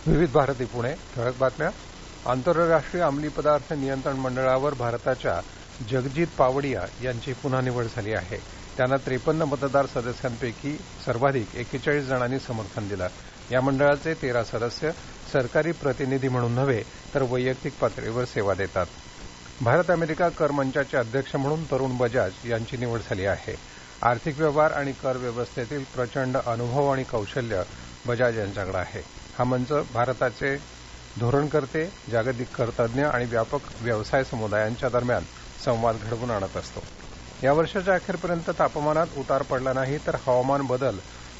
विविध भारती पुणे ठळक बातम्या. आंतरराष्ट्रीय अंमली पदार्थ नियंत्रण मंडळावर भारताच्या जगजीत पावडिया यांची पुन्हा निवड झाली आहे. त्यांना 53 मतदार सदस्यांपैकी सर्वाधिक 41 जणांनी समर्थन दिलं. या मंडळाचे 13 सदस्य सरकारी प्रतिनिधी म्हणून नव्हे तर वैयक्तिक पातळीवर सेवा देतात. भारत अमेरिका कर मंचाचे अध्यक्ष म्हणून तरुण बजाज यांची निवड झाली आहे. आर्थिक व्यवहार आणि कर व्यवस्थेतील प्रचंड अनुभव आणि कौशल्य बजाज यांच्याकडे आहे. हा मंच भारताचे धोरणकर्ते, जागतिक कर तज्ज्ञ आणि व्यापक व्यवसाय समुदायांच्या दरम्यान संवाद घडवून आणत असतो. या वर्षाच्या अखेरपर्यंत तापमानात उतार पडला नाही तर हवामान बदल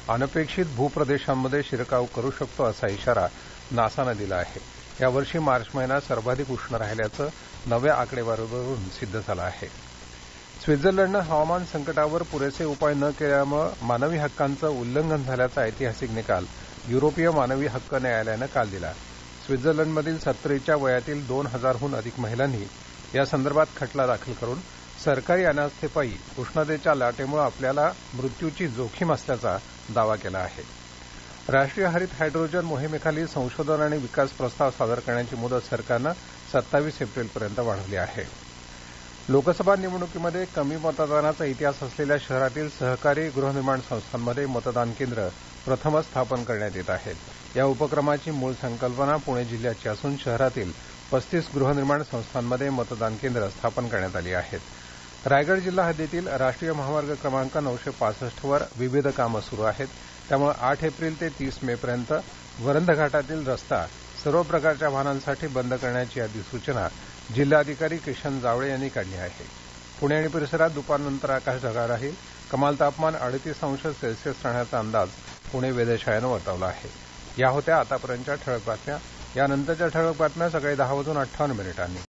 अनपेक्षित भूप्रदेशांमध्ये शिरकाव करू शकतो असा इशारा नासानं दिला आहे. यावर्षी मार्च महिना सर्वाधिक उष्ण राहिल्याचं नव्या आकडेवारीवरून सिद्ध झालं आहे. स्वित्झर्लंडनं हवामान संकटावर पुरेसे उपाय न केल्यामुळे मानवी हक्कांचं उल्लंघन झाल्याचा ऐतिहासिक निकाल युरोपीय मानवी हक्क न्यायालयानं काल दिला. स्वित्झर्लंडमधील 70च्या वयातील 2000हून अधिक महिलांनी यासंदर्भात खटला दाखल करून सरकारी अनास्थेपायी उष्णतेच्या लाटेमुळे आपल्याला मृत्यूची जोखीम असल्याचा दावा केला आहे. राष्ट्रीय हरित हायड्रोजन मोहिमेखाली संशोधन आणि विकास प्रस्ताव सादर करण्याची मुदत सरकारनं 27 एप्रिलपर्यंत वाढवली आहे. लोकसभा निवडणुकीमध्ये कमी मतदानाचा इतिहास असलेल्या शहरातील सहकारी गृहनिर्माण संस्थांमध्ये मतदान केंद्र प्रथमच स्थापन करण्यात येत आहेत. या उपक्रमाची मूळ संकल्पना पुणे जिल्ह्याची असून शहरातील 35 गृहनिर्माण संस्थांमध्ये मतदान केंद्र स्थापन करण्यात आली आहेत. रायगड जिल्हा हद्दीतील राष्ट्रीय महामार्ग क्रमांक 965वर विविध कामं सुरू आहेत. त्यामुळे 8 एप्रिल ते 30 मेपर्यंत वरंध घाटातील रस्ता सर्व प्रकारच्या वाहनांसाठी बंद करण्याची अधिसूचना जिल्हाधिकारी किशन जावळे यांनी काढली आहे. पुणे आणि परिसरात दुपारनंतर आकाश ढगाळ राहील. कमाल तापमान 38 अंश सेल्सिअस राहण्याचा अंदाज पुणे वेधशाळेनं वर्तवला आहे. या होत्या आतापर्यंतच्या ठळक बातम्या. यानंतरच्या ठळक बातम्या सकाळी 10 वाजून 58 मिनिटांनी.